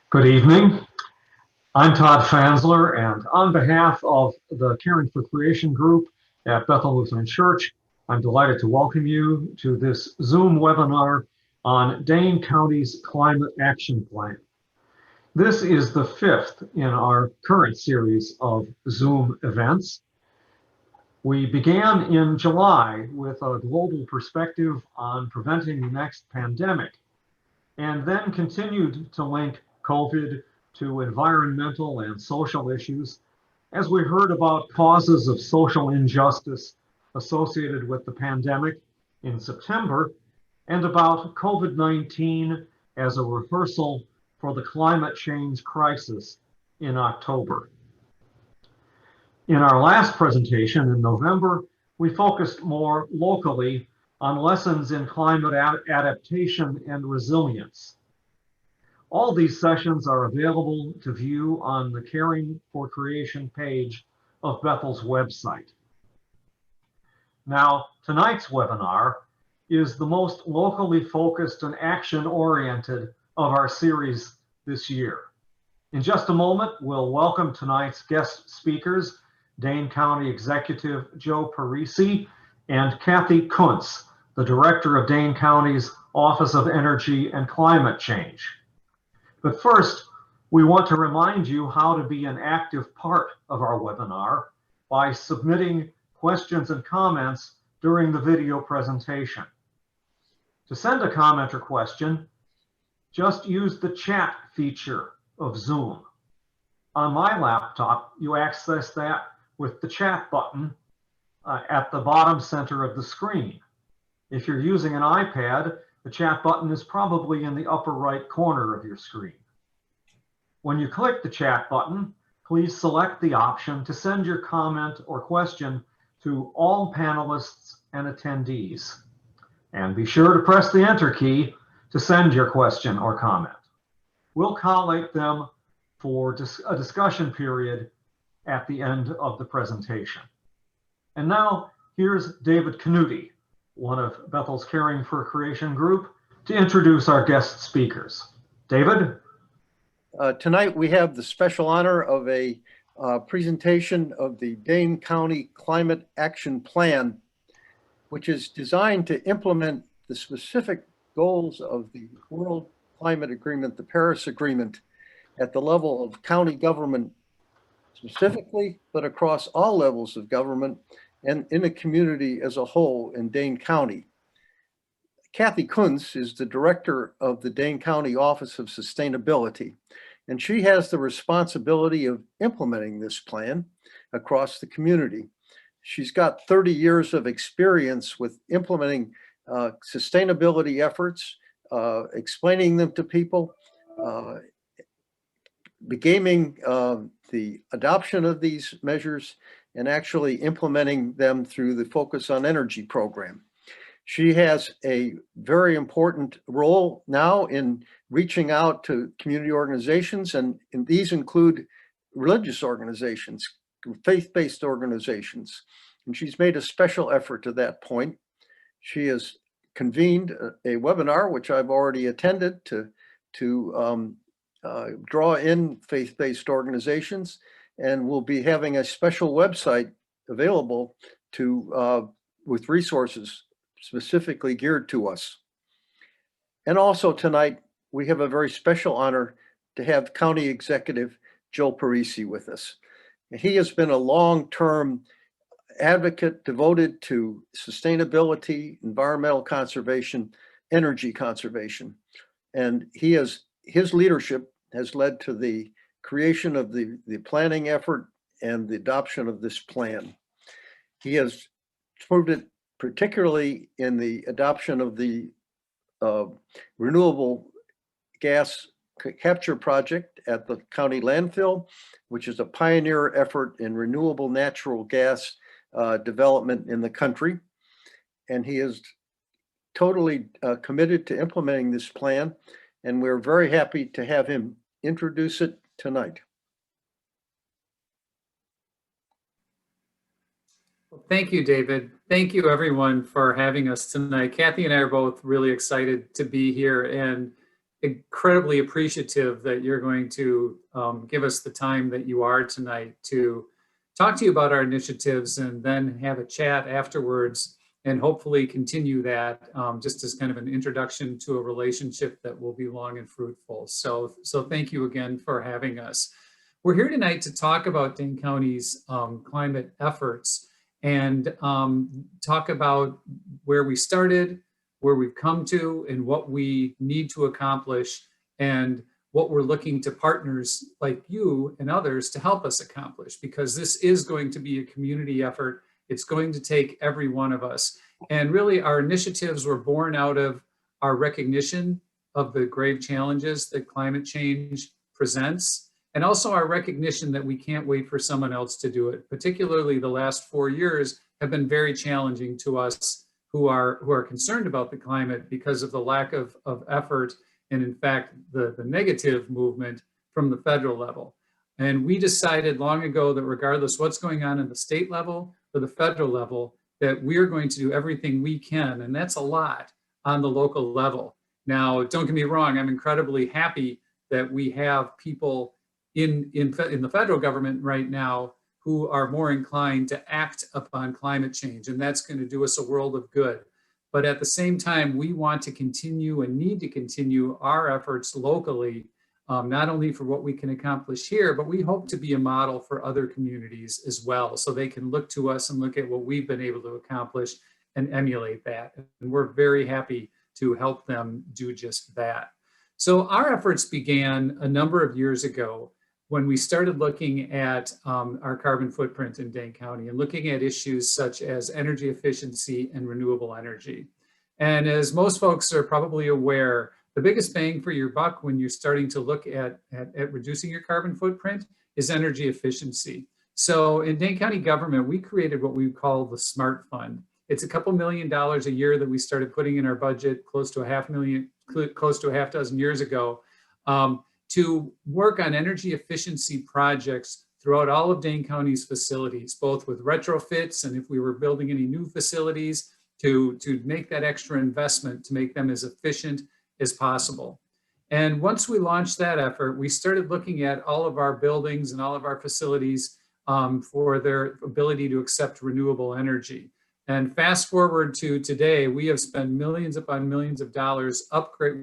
Good evening. I'm Todd Fansler, and on behalf of the Caring for Creation group at Bethel Lutheran Church, I'm delighted to welcome you to this Zoom webinar on Dane County's Climate Action Plan. This is the fifth in our current series of Zoom events. We began in July with a global perspective on preventing the next pandemic, and then continued to link COVID to environmental and social issues as we heard about causes of social injustice associated with the pandemic in September, and about COVID-19 as a rehearsal for the climate change crisis in October. In our last presentation in November, we focused more locally on lessons in climate adaptation and resilience. All these sessions are available to view on the Caring for Creation page of Bethel's website. Now, tonight's webinar is the most locally focused and action-oriented of our series this year. In just a moment, we'll welcome tonight's guest speakers, Dane County Executive Joe Parisi and Kathy Kuntz, the Director of Dane County's Office of Energy and Climate Change. But first, we want to remind you how to be an active part of our webinar by submitting questions and comments during the video presentation. To send a comment or question, just use the chat feature of Zoom. On my laptop, you access that with the chat button at the bottom center of the screen. If you're using an iPad, the chat button is probably in the upper right corner of your screen. When you click the chat button, please select the option to send your comment or question to all panelists and attendees. And be sure to press the Enter key to send your question or comment. We'll collate them for a discussion period at the end of the presentation. And now, here's David Canuti, one of Bethel's Caring for Creation group, to introduce our guest speakers. David? Tonight we have the special honor of a presentation of the Dane County Climate Action Plan, which is designed to implement the specific goals of the World Climate Agreement, the Paris Agreement, at the level of county government specifically, but across all levels of government and in the community as a whole in Dane County. Kathy Kuntz is the director of the Dane County Office of Sustainability, and she has the responsibility of implementing this plan across the community. She's got 30 years of experience with implementing sustainability efforts, explaining them to people, begaming the adoption of these measures, and actually implementing them through the Focus on Energy program. She has a very important role now in reaching out to community organizations, and these include religious organizations, faith-based organizations. And she's made a special effort to that point. She has convened a webinar, which I've already attended, to draw in faith-based organizations, and we'll be having a special website available to with resources specifically geared to us. And also tonight, we have a very special honor to have County Executive Joe Parisi with us. He has been a long-term advocate devoted to sustainability, environmental conservation, energy conservation. And his leadership has led to the creation of the planning effort and the adoption of this plan. He has proved it particularly in the adoption of the renewable gas capture project at the county landfill, which is a pioneer effort in renewable natural gas development in the country. And he is totally committed to implementing this plan, and we're very happy to have him introduce it tonight. Thank you, David. Thank you, everyone, for having us tonight. Kathy and I are both really excited to be here, and incredibly appreciative that you're going to give us the time that you are tonight to talk to you about our initiatives and then have a chat afterwards and hopefully continue that just as kind of an introduction to a relationship that will be long and fruitful. So thank you again for having us. We're here tonight to talk about Dane County's climate efforts and talk about where we started, where we've come to, and what we need to accomplish, and what we're looking to partners like you and others to help us accomplish, because this is going to be a community effort. It's going to take every one of us. And really, our initiatives were born out of our recognition of the grave challenges that climate change presents, and also our recognition that we can't wait for someone else to do it. Particularly the last 4 years have been very challenging to us who are concerned about the climate because of the lack of effort and, in fact, the negative movement from the federal level. And we decided long ago that regardless what's going on in the state level or the federal level, that we're going to do everything we can, and that's a lot, on the local level. Now, don't get me wrong, I'm incredibly happy that we have people in the federal government right now who are more inclined to act upon climate change, and that's going to do us a world of good. But at the same time, we want to continue and need to continue our efforts locally, not only for what we can accomplish here, but we hope to be a model for other communities as well, so they can look to us and look at what we've been able to accomplish and emulate that. And we're very happy to help them do just that. So our efforts began a number of years ago when we started looking at our carbon footprint in Dane County and looking at issues such as energy efficiency and renewable energy. And as most folks are probably aware, the biggest bang for your buck when you're starting to look at reducing your carbon footprint is energy efficiency. So in Dane County government, we created what we call the SMART Fund. It's a couple $1 million a year that we started putting in our budget close to a half dozen years ago, to work on energy efficiency projects throughout all of Dane County's facilities, both with retrofits and if we were building any new facilities, to make that extra investment to make them as efficient as possible. And once we launched that effort, we started looking at all of our buildings and all of our facilities for their ability to accept renewable energy. And fast forward to today, we have spent millions upon millions of dollars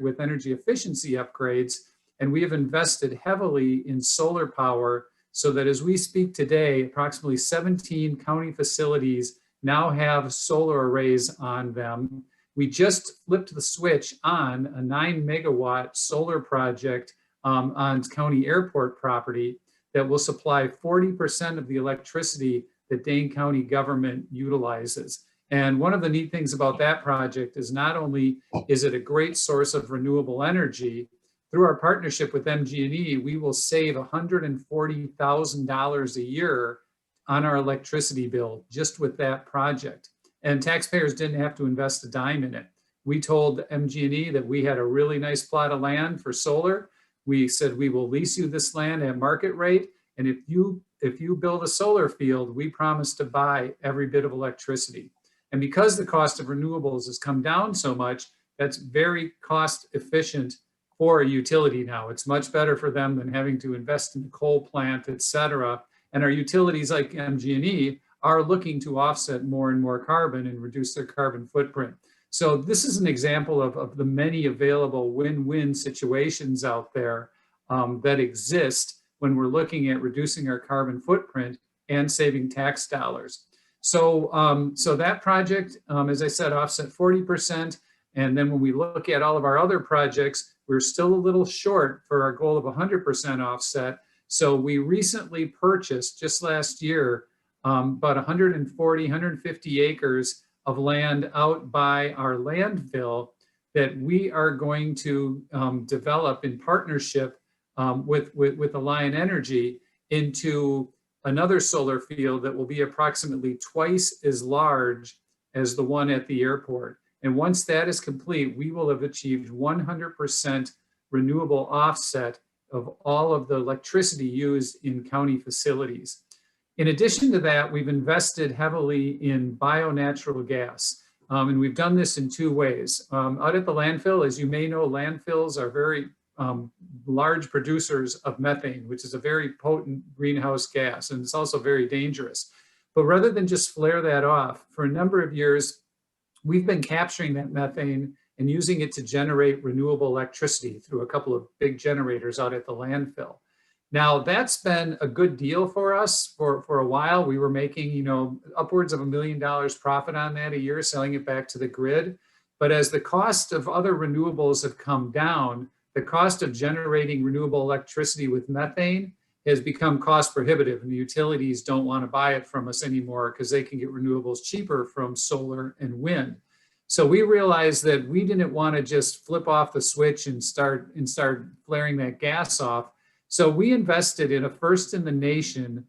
with energy efficiency upgrades. And we have invested heavily in solar power so that as we speak today, approximately 17 county facilities now have solar arrays on them. We just flipped the switch on a 9 megawatt solar project on county airport property that will supply 40% of the electricity that Dane County government utilizes. And one of the neat things about that project is not only is it a great source of renewable energy, through our partnership with MG&E, we will save $140,000 a year on our electricity bill just with that project. And taxpayers didn't have to invest a dime in it. We told MG&E that we had a really nice plot of land for solar. We said, we will lease you this land at market rate. And if you build a solar field, we promise to buy every bit of electricity. And because the cost of renewables has come down so much, that's very cost efficient for a utility now. It's much better for them than having to invest in a coal plant, et cetera. And our utilities like MG&E are looking to offset more and more carbon and reduce their carbon footprint. So this is an example of the many available win-win situations out there that exist when we're looking at reducing our carbon footprint and saving tax dollars. So that project, as I said, offset 40%. And then when we look at all of our other projects, we're still a little short for our goal of 100% offset. So we recently purchased, just last year, about 150 acres of land out by our landfill that we are going to develop in partnership with Alliant Energy into another solar field that will be approximately twice as large as the one at the airport. And once that is complete, we will have achieved 100% renewable offset of all of the electricity used in county facilities. In addition to that, we've invested heavily in bio-natural gas. And we've done this in two ways. Out at the landfill, as you may know, landfills are very large producers of methane, which is a very potent greenhouse gas, and it's also very dangerous. But rather than just flare that off, for a number of years, we've been capturing that methane and using it to generate renewable electricity through a couple of big generators out at the landfill. Now, that's been a good deal for us for a while. We were making, you know, upwards of $1 million profit on that a year, selling it back to the grid. But as the cost of other renewables have come down, the cost of generating renewable electricity with methane has become cost prohibitive, and the utilities don't want to buy it from us anymore because they can get renewables cheaper from solar and wind. So we realized that we didn't want to just flip off the switch and start flaring that gas off. So we invested in a first in the nation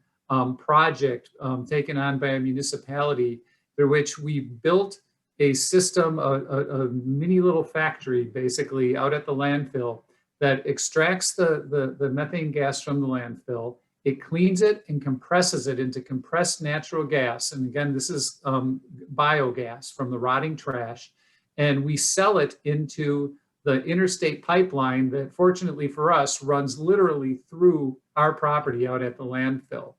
project taken on by a municipality, through which we built a system, a mini little factory basically out at the landfill that extracts the methane gas from the landfill. It cleans it and compresses it into compressed natural gas. And again, this is biogas from the rotting trash. And we sell it into the interstate pipeline that, fortunately for us, runs literally through our property out at the landfill.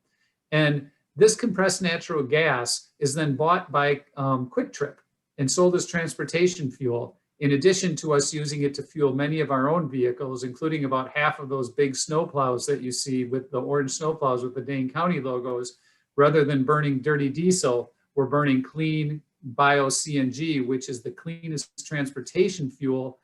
And this compressed natural gas is then bought by Quick Trip and sold as transportation fuel, in addition to us using it to fuel many of our own vehicles, including about half of those big snowplows that you see with the orange snowplows with the Dane County logos. Rather than burning dirty diesel, we're burning clean bio-CNG, which is the cleanest transportation fuel,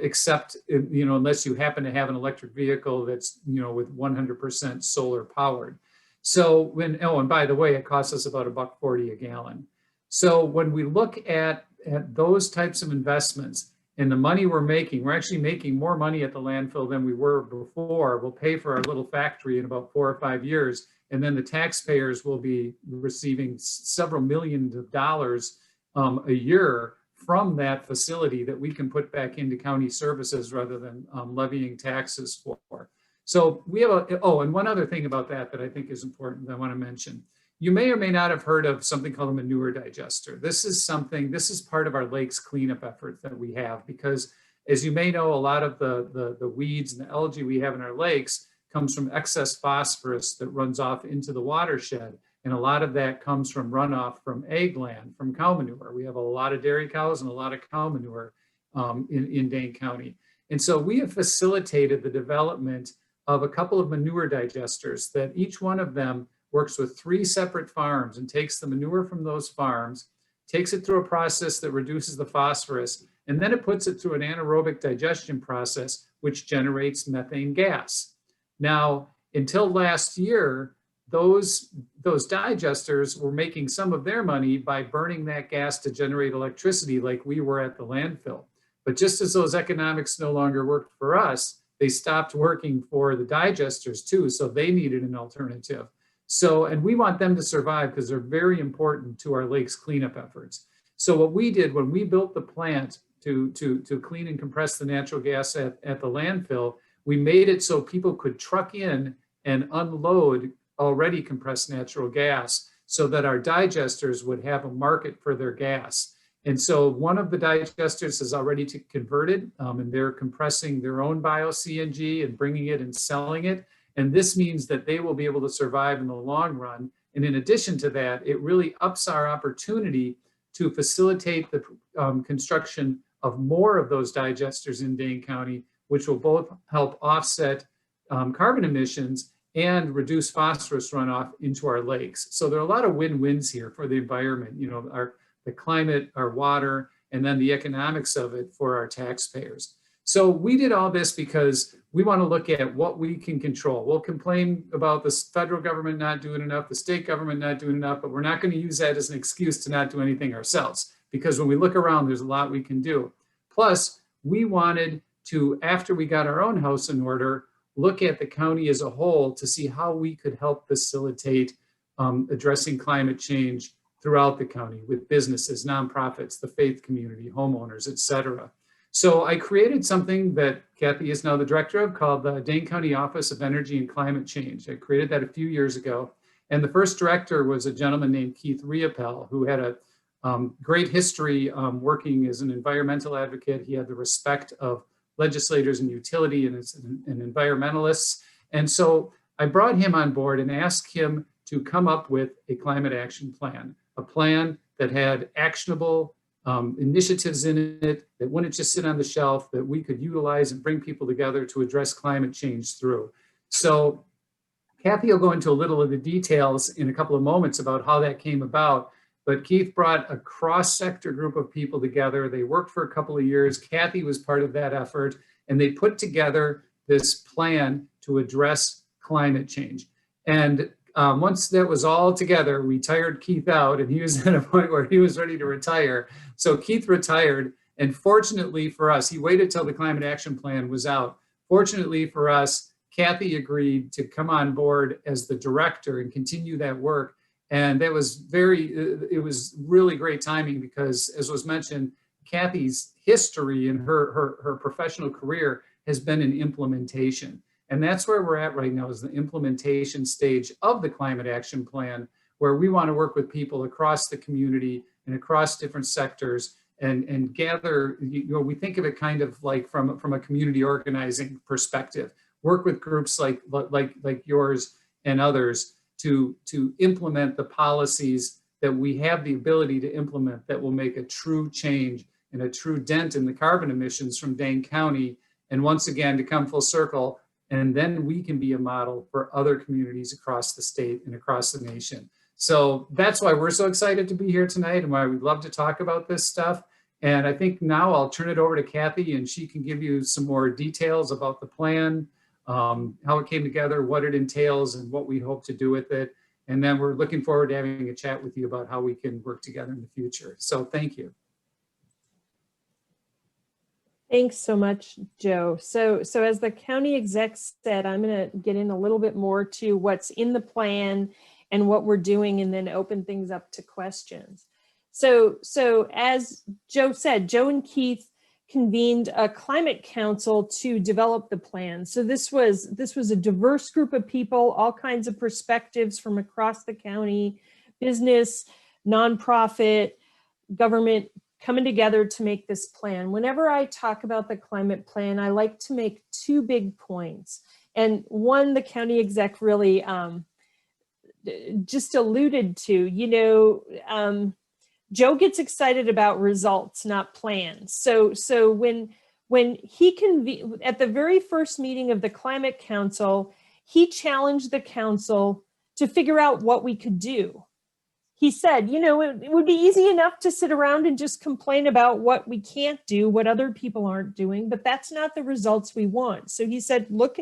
except, you know, unless you happen to have an electric vehicle that's, you know, with 100% solar powered. So when, oh, and by the way, it costs us about $1.40 a gallon. So when we look at those types of investments and the money we're actually making more money at the landfill than we were before. We'll pay for our little factory in about 4 or 5 years, and then the taxpayers will be receiving several millions of dollars a year from that facility that we can put back into county services rather than levying taxes for. So we have and one other thing about that I think is important that I want to mention. You may or may not have heard of something called a manure digester. This is part of our lakes cleanup effort that we have, because as you may know, a lot of the weeds and the algae we have in our lakes comes from excess phosphorus that runs off into the watershed. And a lot of that comes from runoff from ag land, from cow manure. We have a lot of dairy cows and a lot of cow manure in Dane County. And so we have facilitated the development of a couple of manure digesters that each one of them works with 3 separate farms and takes the manure from those farms, takes it through a process that reduces the phosphorus, and then it puts it through an anaerobic digestion process, which generates methane gas. Now, until last year, those digesters were making some of their money by burning that gas to generate electricity like we were at the landfill. But just as those economics no longer worked for us, they stopped working for the digesters too, so they needed an alternative. So, and we want them to survive because they're very important to our lakes cleanup efforts. So what we did when we built the plant to clean and compress the natural gas at the landfill, we made it so people could truck in and unload already compressed natural gas so that our digesters would have a market for their gas. And so one of the digesters is already converted and they're compressing their own bio-CNG and bringing it and selling it. And this means that they will be able to survive in the long run. And in addition to that, it really ups our opportunity to facilitate the construction of more of those digesters in Dane County, which will both help offset carbon emissions and reduce phosphorus runoff into our lakes. So there are a lot of win-wins here for the environment, you know, the climate, our water, and then the economics of it for our taxpayers. So we did all this because we want to look at what we can control. We'll complain about the federal government not doing enough, the state government not doing enough, but we're not going to use that as an excuse to not do anything ourselves, because when we look around, there's a lot we can do. Plus, we wanted to, after we got our own house in order, look at the county as a whole to see how we could help facilitate addressing climate change throughout the county with businesses, nonprofits, the faith community, homeowners, et cetera. So I created something that Kathy is now the director of called the Dane County Office of Energy and Climate Change. I created that a few years ago. And the first director was a gentleman named Keith Riopel, who had great history working as an environmental advocate. He had the respect of legislators and utility and environmentalists. And so I brought him on board and asked him to come up with a climate action plan, a plan that had actionable initiatives in it that wouldn't just sit on the shelf, that we could utilize and bring people together to address climate change through. So Kathy will go into a little of the details in a couple of moments about how that came about. But Keith brought a cross-sector group of people together. They worked for a couple of years. Kathy was part of that effort, and they put together this plan to address climate change. And once that was all together, we tired Keith out, and he was at a point where he was ready to retire. So Keith retired, and fortunately for us, he waited till the climate action plan was out. Fortunately for us, Kathy agreed to come on board as the director and continue that work. And that was it was really great timing because, as was mentioned, Kathy's history and her professional career has been in implementation. And that's where we're at right now, is the implementation stage of the climate action plan, where we want to work with people across the community and across different sectors and gather, we think of it kind of like from a community organizing perspective, work with groups like yours and others to implement the policies that we have the ability to implement that will make a true change and a true dent in the carbon emissions from Dane County. And once again, to come full circle, and then we can be a model for other communities across the state and across the nation. So that's why we're so excited to be here tonight and why we'd love to talk about this stuff. And I think now I'll turn it over to Kathy and she can give you some more details about the plan, how it came together, what it entails, and what we hope to do with it. And then we're looking forward to having a chat with you about how we can work together in the future. So thank you. Thanks so much, Joe. So as the county exec said, I'm going to get in a little bit more to what's in the plan and what we're doing, and then open things up to questions. So as Joe said, Joe and Keith convened a climate council to develop the plan. So this was a diverse group of people, all kinds of perspectives from across the county, business, nonprofit, government, coming together to make this plan. Whenever I talk about the climate plan, I like to make two big points. And one, the county exec really just alluded to, Joe gets excited about results, not plans. So when he convened at the very first meeting of the Climate Council, he challenged the council to figure out what we could do. He said, it would be easy enough to sit around and just complain about what we can't do, what other people aren't doing, but that's not the results we want. So he said, look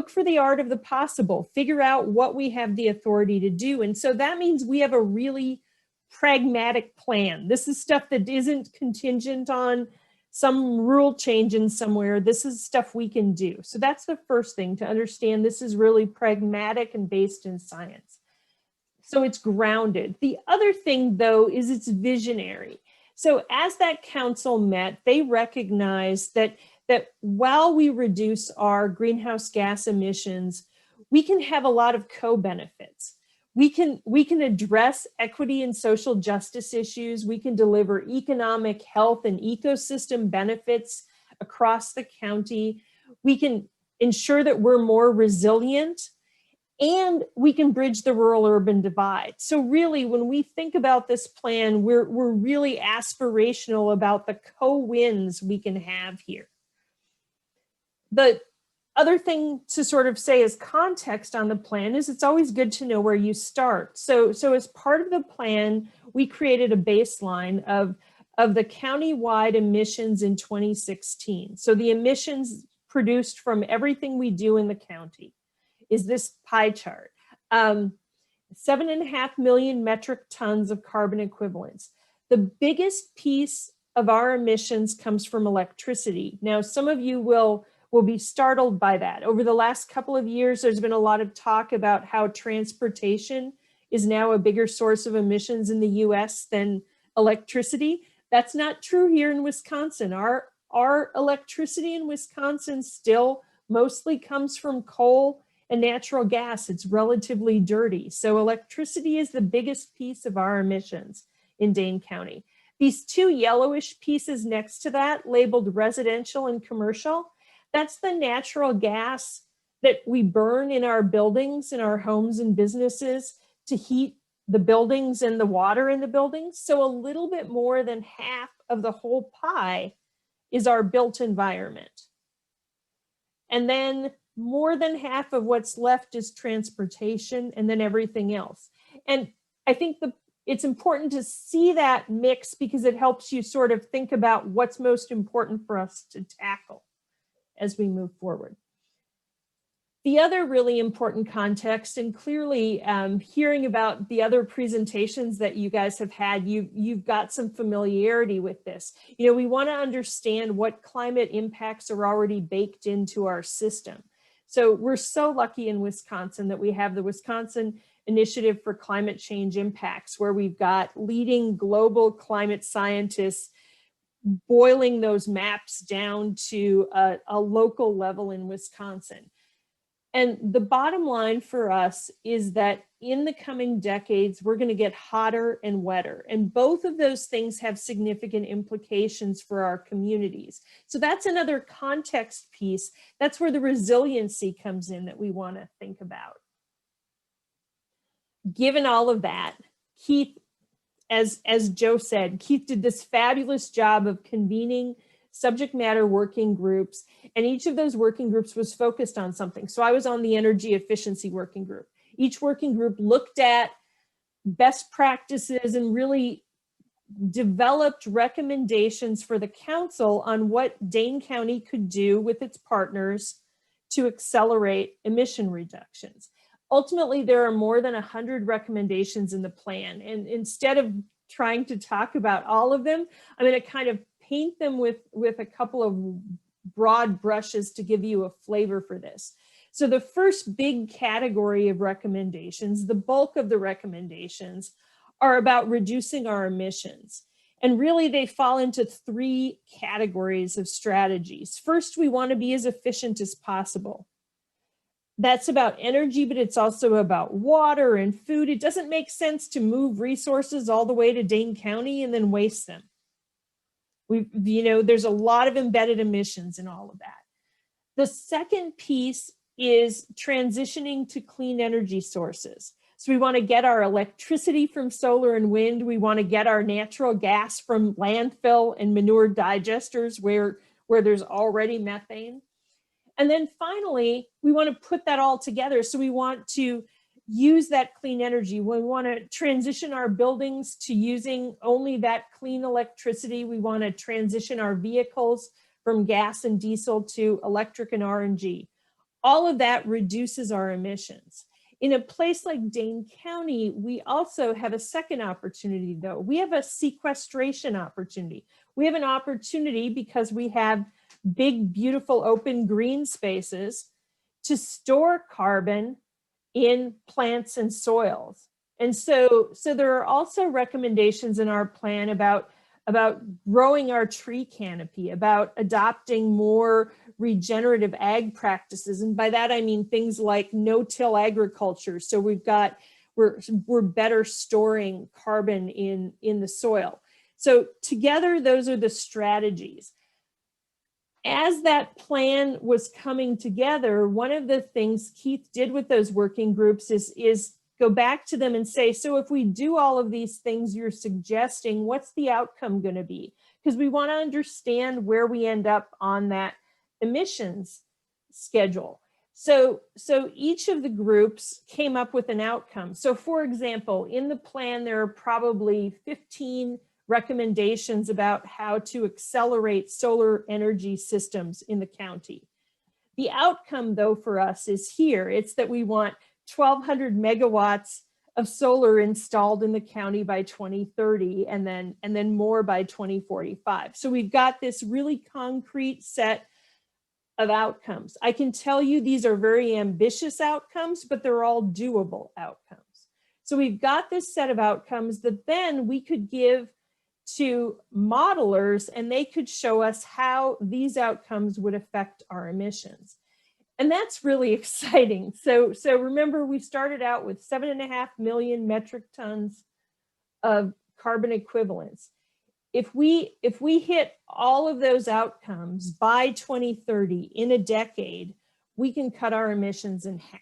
for the art of the possible, figure out what we have the authority to do. And so that means we have a really pragmatic plan. This is stuff that isn't contingent on some rule change in somewhere. This is stuff we can do. So that's the first thing, to understand this is really pragmatic and based in science. So it's grounded. The other thing, though, is it's visionary. So as that council met, they recognized that while we reduce our greenhouse gas emissions, we can have a lot of co-benefits. We can address equity and social justice issues. We can deliver economic, health, and ecosystem benefits across the county. We can ensure that we're more resilient, and we can bridge the rural-urban divide. So really, when we think about this plan, we're really aspirational about the co-wins we can have here. The other thing to sort of say as context on the plan is it's always good to know where you start. So as part of the plan, we created a baseline of the county-wide emissions in 2016. So the emissions produced from everything we do in the county is this pie chart. 7.5 million metric tons of carbon equivalents. The biggest piece of our emissions comes from electricity. Now, some of you will be startled by that. Over the last couple of years, there's been a lot of talk about how transportation is now a bigger source of emissions in the US than electricity. That's not true here in Wisconsin. Our electricity in Wisconsin still mostly comes from coal and natural gas. It's relatively dirty. So electricity is the biggest piece of our emissions. in Dane County. These two yellowish pieces next to that, labeled residential and commercial, that's the natural gas that we burn in our buildings, in our homes and businesses to heat the buildings and the water in the buildings. So a little bit more than half of the whole pie is our built environment. And then more than half of what's left is transportation, and then everything else. And I think it's important to see that mix because it helps you sort of think about what's most important for us to tackle as we move forward. The other really important context, and clearly hearing about the other presentations that you guys have had, you've got some familiarity with this. You know, we want to understand what climate impacts are already baked into our system. So we're so lucky in Wisconsin that we have the Wisconsin Initiative for Climate Change Impacts, where we've got leading global climate scientists boiling those maps down to a local level in Wisconsin. And the bottom line for us is that in the coming decades, we're going to get hotter and wetter. And both of those things have significant implications for our communities. So that's another context piece. That's where the resiliency comes in that we want to think about. Given all of that, Keith, as Joe said, Keith did this fabulous job of convening subject matter working groups, and each of those working groups was focused on something. So I was on the energy efficiency working group. Each working group looked at best practices and really developed recommendations for the council on what Dane County could do with its partners to accelerate emission reductions. Ultimately, there are more than 100 recommendations in the plan. And instead of trying to talk about all of them, I'm going to kind of paint them with a couple of broad brushes to give you a flavor for this. So the first big category of recommendations, the bulk of the recommendations, are about reducing our emissions. And really they fall into three categories of strategies. First, we want to be as efficient as possible. That's about energy, but it's also about water and food. It doesn't make sense to move resources all the way to Dane County and then waste them. There's a lot of embedded emissions in all of that. The second piece is transitioning to clean energy sources. So we want to get our electricity from solar and wind. We want to get our natural gas from landfill and manure digesters where there's already methane. And then finally, we want to put that all together. So we want to use that clean energy. We want to transition our buildings to using only that clean electricity. We want to transition our vehicles from gas and diesel to electric and RNG. All of that reduces our emissions. In a place like Dane County, we also have a second opportunity though. We have a sequestration opportunity. We have an opportunity because we have big, beautiful open green spaces to store carbon in plants and soils. And so there are also recommendations in our plan about growing our tree canopy, about adopting more regenerative ag practices. And by that, I mean things like no-till agriculture. So we're better storing carbon in the soil. So together, those are the strategies. As that plan was coming together, one of the things Keith did with those working groups is go back to them and say, so if we do all of these things you're suggesting, what's the outcome going to be? Because we want to understand where we end up on that emissions schedule. So each of the groups came up with an outcome. So for example, in the plan, there are probably 15 recommendations about how to accelerate solar energy systems in the county. The outcome though for us is here. It's that we want 1,200 megawatts of solar installed in the county by 2030 and then more by 2045. So we've got this really concrete set of outcomes. I can tell you these are very ambitious outcomes, but they're all doable outcomes. So we've got this set of outcomes that then we could give to modelers and they could show us how these outcomes would affect our emissions. And that's really exciting. So remember, we started out with 7.5 million metric tons of carbon equivalents. If we hit all of those outcomes by 2030, in a decade, we can cut our emissions in half.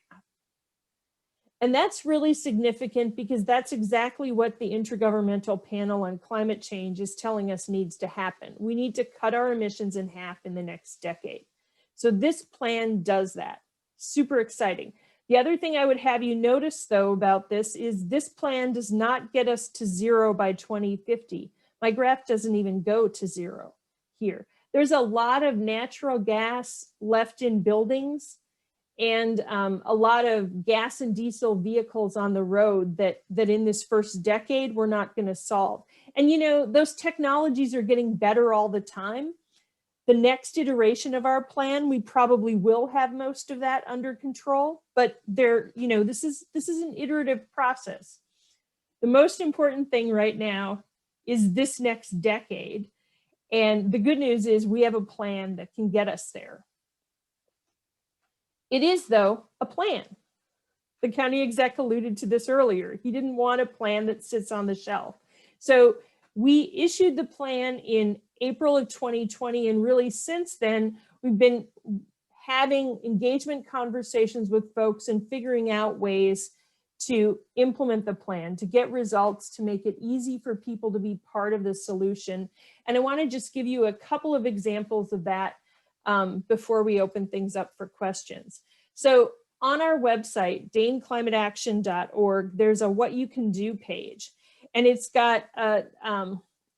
And that's really significant because that's exactly what the Intergovernmental Panel on Climate Change is telling us needs to happen. We need to cut our emissions in half in the next decade. So this plan does that. Super exciting. The other thing I would have you notice, though, about this is this plan does not get us to zero by 2050. My graph doesn't even go to zero here. There's a lot of natural gas left in buildings and a lot of gas and diesel vehicles on the road that in this first decade we're not going to solve. And you know, those technologies are getting better all the time. The next iteration of our plan, we probably will have most of that under control, but there, you know, this is an iterative process. The most important thing right now is this next decade. And the good news is we have a plan that can get us there. It is, though, a plan. The county exec alluded to this earlier. He didn't want a plan that sits on the shelf. So we issued the plan in April of 2020, and really since then, we've been having engagement conversations with folks and figuring out ways to implement the plan, to get results, to make it easy for people to be part of the solution. And I want to just give you a couple of examples of that before we open things up for questions. So on our website, daneclimateaction.org, there's a what you can do page. And it's got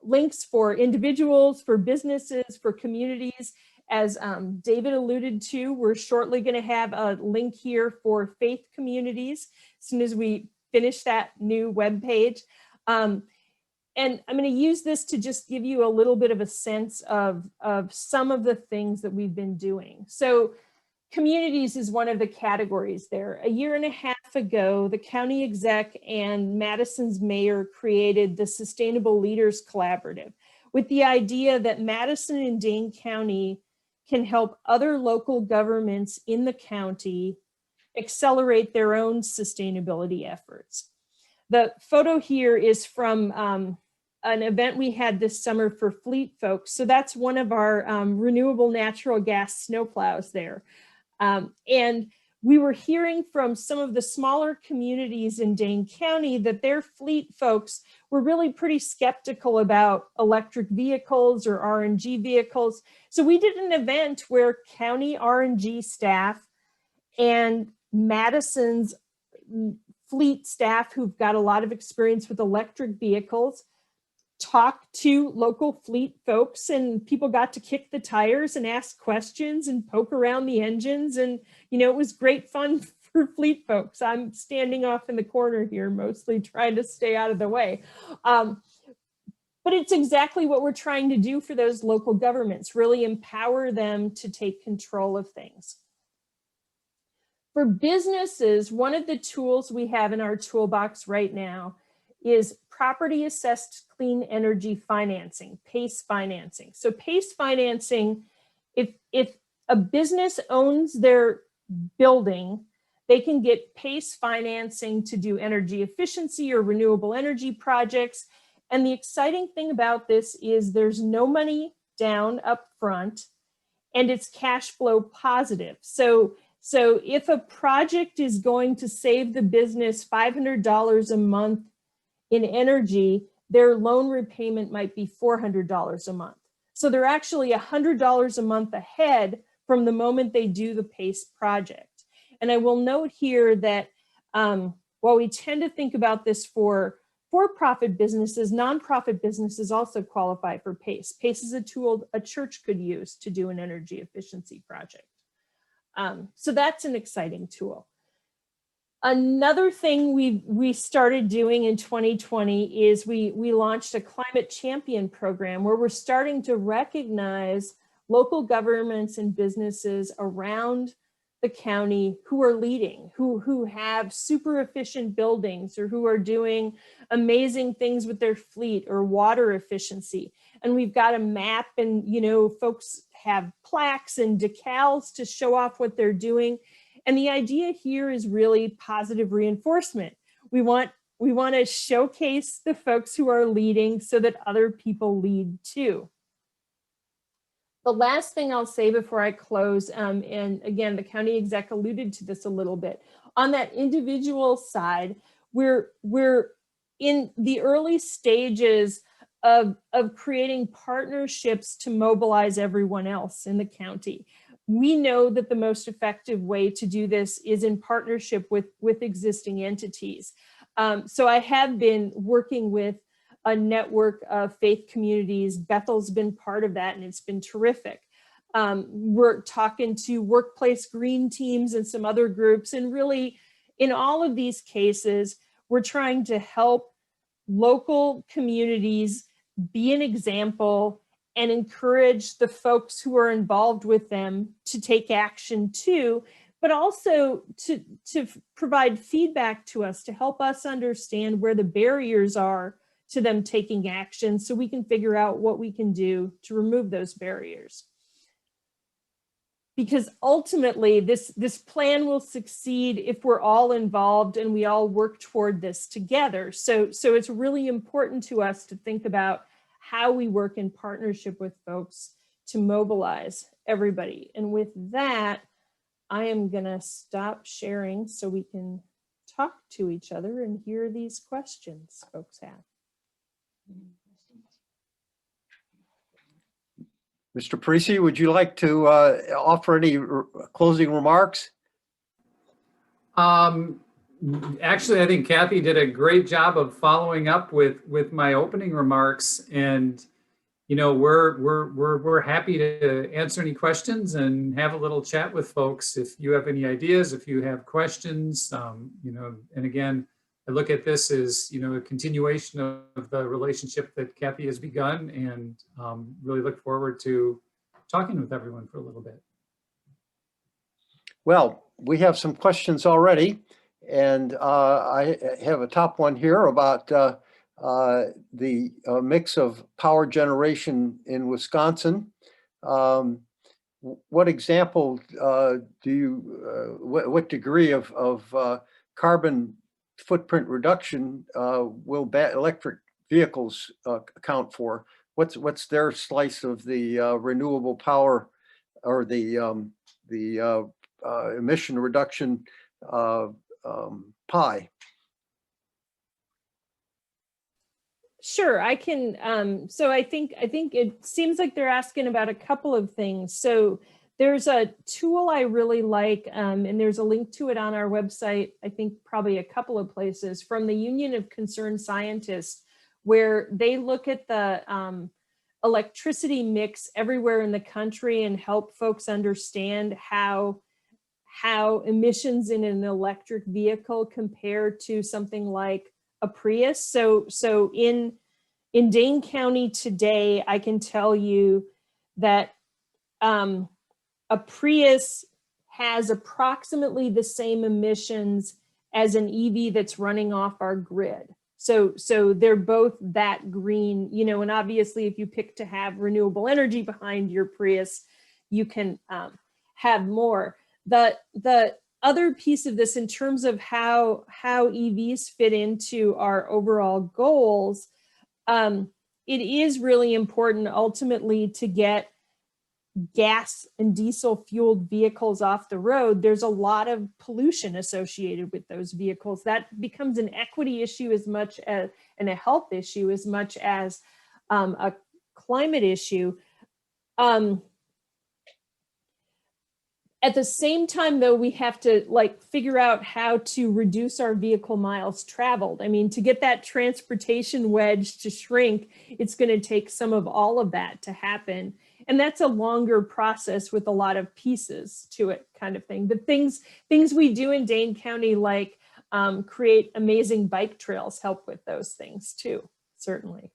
links for individuals, for businesses, for communities. As David alluded to, we're shortly going to have a link here for faith communities as soon as we finish that new web page. And I'm going to use this to just give you a little bit of a sense of some of the things that we've been doing. So communities is one of the categories there. A year and a half ago, the county exec and Madison's mayor created the Sustainable Leaders Collaborative with the idea that Madison and Dane County can help other local governments in the county accelerate their own sustainability efforts. The photo here is from an event we had this summer for fleet folks. So that's one of our renewable natural gas snowplows there. And we were hearing from some of the smaller communities in Dane County that their fleet folks were really pretty skeptical about electric vehicles or RNG vehicles. So we did an event where county RNG staff and Madison's fleet staff, who've got a lot of experience with electric vehicles, talked to local fleet folks, and people got to kick the tires and ask questions and poke around the engines. And, you know, it was great fun for fleet folks. I'm standing off in the corner here, mostly trying to stay out of the way. But it's exactly what we're trying to do for those local governments, really empower them to take control of things. For businesses, one of the tools we have in our toolbox right now is property assessed clean energy financing, PACE financing. So PACE financing, if a business owns their building, they can get PACE financing to do energy efficiency or renewable energy projects. And the exciting thing about this is there's no money down up front and it's cash flow positive. So if a project is going to save the business $500 a month in energy, their loan repayment might be $400 a month. So they're actually $100 a month ahead from the moment they do the PACE project. And I will note here that while we tend to think about this for-profit businesses, nonprofit businesses also qualify for PACE. PACE is a tool a church could use to do an energy efficiency project. So that's an exciting tool. Another thing we started doing in 2020 is we launched a Climate Champion program where we're starting to recognize local governments and businesses around the county who are leading, who have super efficient buildings or who are doing amazing things with their fleet or water efficiency. And we've got a map, and you know, folks have plaques and decals to show off what they're doing. And the idea here is really positive reinforcement. We want We want to showcase the folks who are leading so that other people lead too. The last thing I'll say before I close, and again, the county exec alluded to this a little bit, on that individual side, we're in the early stages of creating partnerships to mobilize everyone else in the county. We know that the most effective way to do this is in partnership with existing entities. So I have been working with a network of faith communities. Bethel's been part of that, and it's been terrific. We're talking to workplace green teams and some other groups, and really in all of these cases, we're trying to help local communities be an example and encourage the folks who are involved with them to take action too, but also to provide feedback to us to help us understand where the barriers are to them taking action so we can figure out what we can do to remove those barriers. Because ultimately this plan will succeed if we're all involved and we all work toward this together. So it's really important to us to think about how we work in partnership with folks to mobilize everybody. And with that, I am gonna stop sharing so we can talk to each other and hear these questions folks have. Mr. Parisi, would you like to offer any closing remarks? Actually, I think Kathy did a great job of following up with my opening remarks, and you know, we're happy to answer any questions and have a little chat with folks. If you have any ideas, if you have questions, you know, and again, I look at this as, you know, a continuation of the relationship that Kathy has begun, and really look forward to talking with everyone for a little bit. Well, we have some questions already, and I have a top one here about the mix of power generation in Wisconsin. What example do you, what degree of carbon footprint reduction will electric vehicles account for? What's their slice of the renewable power or the emission reduction pie? Sure, I can. So I think it seems like they're asking about a couple of things. So there's a tool I really like, and there's a link to it on our website, I think probably a couple of places, from the Union of Concerned Scientists, where they look at the electricity mix everywhere in the country and help folks understand how emissions in an electric vehicle compare to something like a Prius. So in Dane County today, I can tell you that a Prius has approximately the same emissions as an EV that's running off our grid. So they're both that green, you know, and obviously if you pick to have renewable energy behind your Prius, you can have more. The other piece of this in terms of how EVs fit into our overall goals, it is really important ultimately to get gas and diesel fueled vehicles off the road. There's a lot of pollution associated with those vehicles. That becomes an equity issue as much as, and a health issue as much as a climate issue. At the same time, though, we have to figure out how to reduce our vehicle miles traveled. I mean, to get that transportation wedge to shrink, it's going to take some of all of that to happen. And that's a longer process with a lot of pieces to it, kind of thing. But things we do in Dane County, like create amazing bike trails, help with those things too, certainly.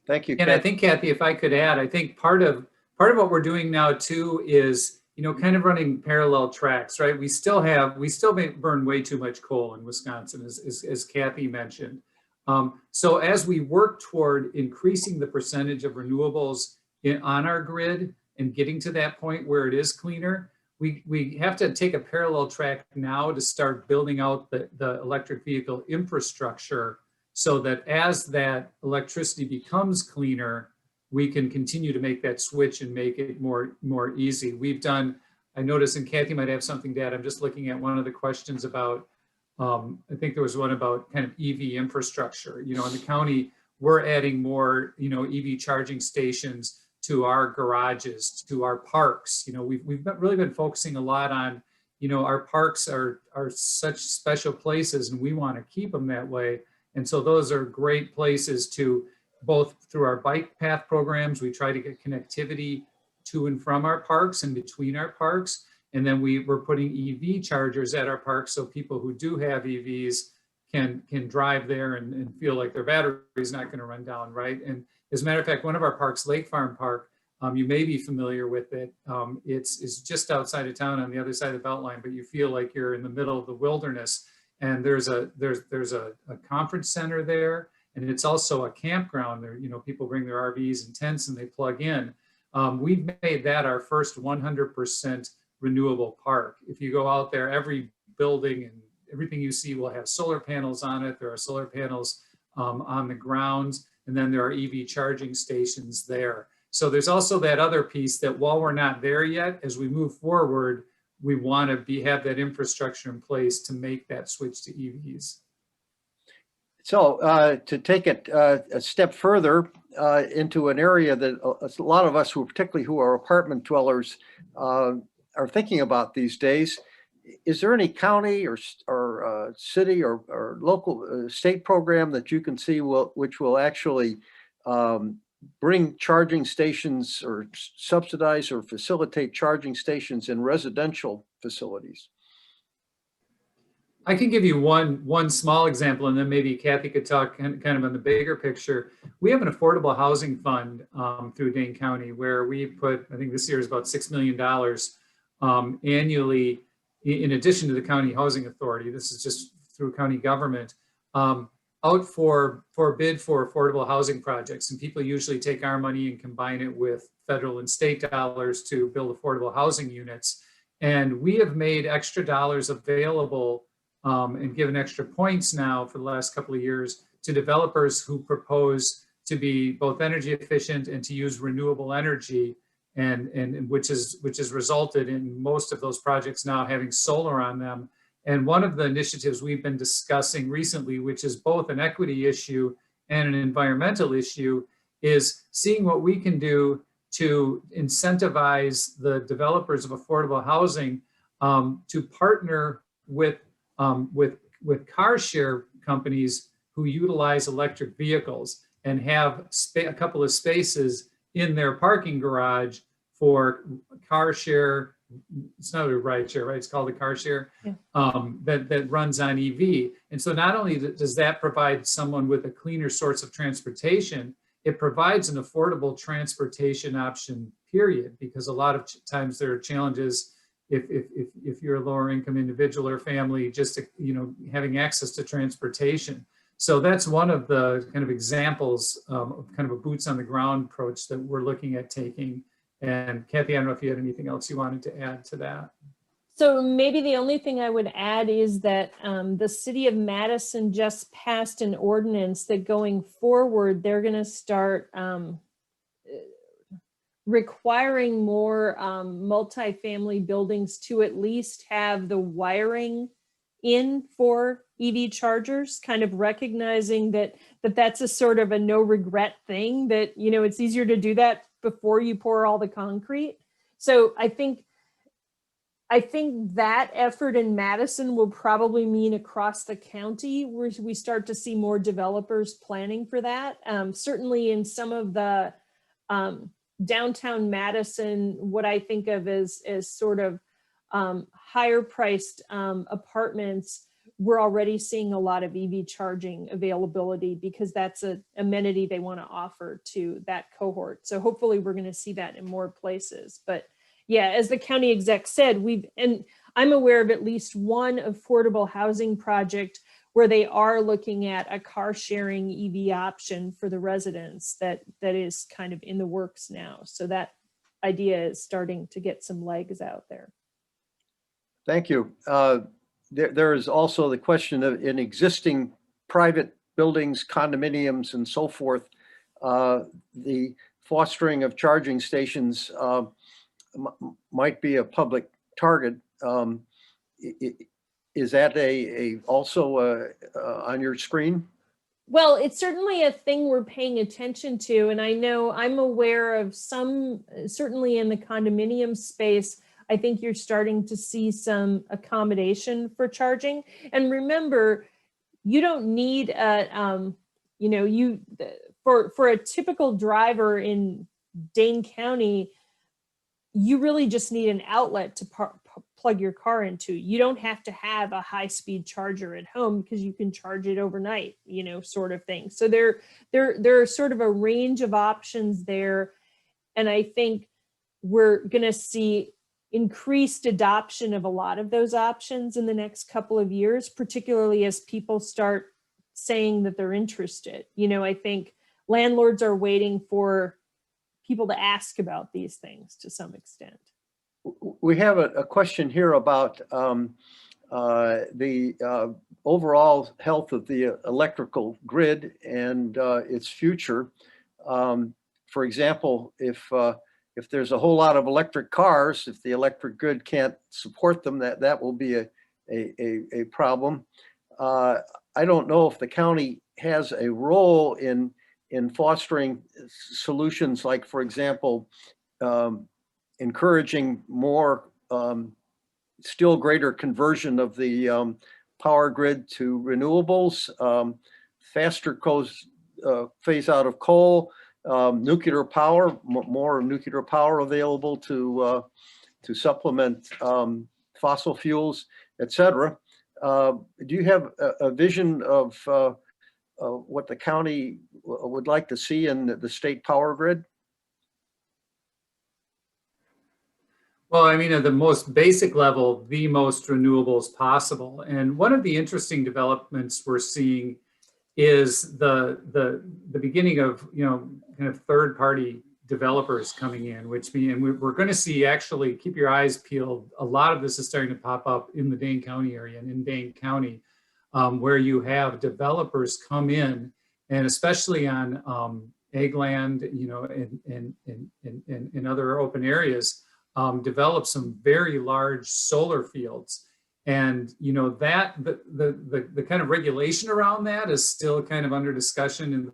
Thank you, And I think, Kathy, if I could add, I think part of what we're doing now too is, you know, kind of running parallel tracks, right? We still burn way too much coal in Wisconsin, as Kathy mentioned. So as we work toward increasing the percentage of renewables on our grid and getting to that point where it is cleaner, we have to take a parallel track now to start building out the electric vehicle infrastructure so that as that electricity becomes cleaner, we can continue to make that switch and make it more easy. We've done, I noticed, and Kathy might have something to add. I'm just looking at one of the questions about, I think there was one about kind of EV infrastructure. You know, in the county, we're adding more, you know, EV charging stations to our garages, to our parks. You know, we've really been focusing a lot on, you know, our parks are such special places and we want to keep them that way. And so those are great places to, both through our bike path programs, we try to get connectivity to and from our parks and between our parks. And then we're putting EV chargers at our parks so people who do have EVs can drive there and feel like their battery is not going to run down, right? And as a matter of fact, one of our parks, Lake Farm Park, you may be familiar with it. It's just outside of town on the other side of the Beltline, but you feel like you're in the middle of the wilderness. And there's a conference center there, and it's also a campground. There, you know, people bring their RVs and tents and they plug in. We've made that our first 100% renewable park. If you go out there, every building and everything you see will have solar panels on it. There are solar panels on the grounds, and then there are EV charging stations there. So there's also that other piece that while we're not there yet, as we move forward, we want to have that infrastructure in place to make that switch to EVs. So to take it a step further into an area that a lot of us, particularly who are apartment dwellers, are thinking about these days, is there any county or city or local state program that you can see which will actually bring charging stations or subsidize or facilitate charging stations in residential facilities? I can give you one small example, and then maybe Kathy could talk kind of on the bigger picture. We have an affordable housing fund through Dane County where we put, I think this year is about $6 million annually, in addition to the county housing authority. This is just through county government, out for bid for affordable housing projects. And people usually take our money and combine it with federal and state dollars to build affordable housing units. And we have made extra dollars available and given extra points now for the last couple of years to developers who propose to be both energy efficient and to use renewable energy, and which has resulted in most of those projects now having solar on them. And one of the initiatives we've been discussing recently, which is both an equity issue and an environmental issue, is seeing what we can do to incentivize the developers of affordable housing to partner with car share companies who utilize electric vehicles and have a couple of spaces in their parking garage for car share. It's not a ride share, right? It's called a car share. Yeah. That runs on EV. And so not only does that provide someone with a cleaner source of transportation, it provides an affordable transportation option, period, because a lot of times there are challenges if you're a lower income individual or family, just to, you know, having access to transportation. So that's one of the kind of examples of kind of a boots on the ground approach that we're looking at taking. And Kathy, I don't know if you had anything else you wanted to add to that. So maybe the only thing I would add is that the city of Madison just passed an ordinance that going forward, they're going to start requiring more multifamily buildings to at least have the wiring in for EV chargers, kind of recognizing that that's a sort of a no regret thing, that, you know, it's easier to do that before you pour all the concrete. So I think that effort in Madison will probably mean across the county where we start to see more developers planning for that. Certainly in some of the downtown Madison, what I think of as sort of higher priced apartments, we're already seeing a lot of EV charging availability because that's an amenity they want to offer to that cohort. So hopefully we're going to see that in more places. But yeah, as the county exec said, and I'm aware of at least one affordable housing project where they are looking at a car sharing EV option for the residents that is kind of in the works now. So that idea is starting to get some legs out there. Thank you. There is also the question of in existing private buildings, condominiums, and so forth, the fostering of charging stations might be a public target. Is that also on your screen? Well, it's certainly a thing we're paying attention to. And I know I'm aware of some, certainly in the condominium space, I think you're starting to see some accommodation for charging. And remember, you don't need a, for a typical driver in Dane County, you really just need an outlet to plug your car into. You don't have to have a high-speed charger at home because you can charge it overnight, sort of thing. So there are sort of a range of options there. And I think we're going to see increased adoption of a lot of those options in the next couple of years, particularly as people start saying that they're interested. I think landlords are waiting for people to ask about these things to some extent. We have a question here about the overall health of the electrical grid and its future. For example, if there's a whole lot of electric cars, if the electric grid can't support them, that will be a problem. I don't know if the county has a role in fostering solutions like, for example, encouraging more, still greater conversion of the power grid to renewables, faster phase out of coal, nuclear power, more nuclear power available to supplement fossil fuels, etc. Do you have a vision of what the county would like to see in the state power grid? Well, I mean, at the most basic level, the most renewables possible. And one of the interesting developments we're seeing is the beginning of, kind of third-party developers coming in, which means we're going to see, actually, keep your eyes peeled. A lot of this is starting to pop up in the Dane County area and in Dane County, where you have developers come in, and especially on ag land, in other open areas, develop some very large solar fields. And that the kind of regulation around that is still kind of under discussion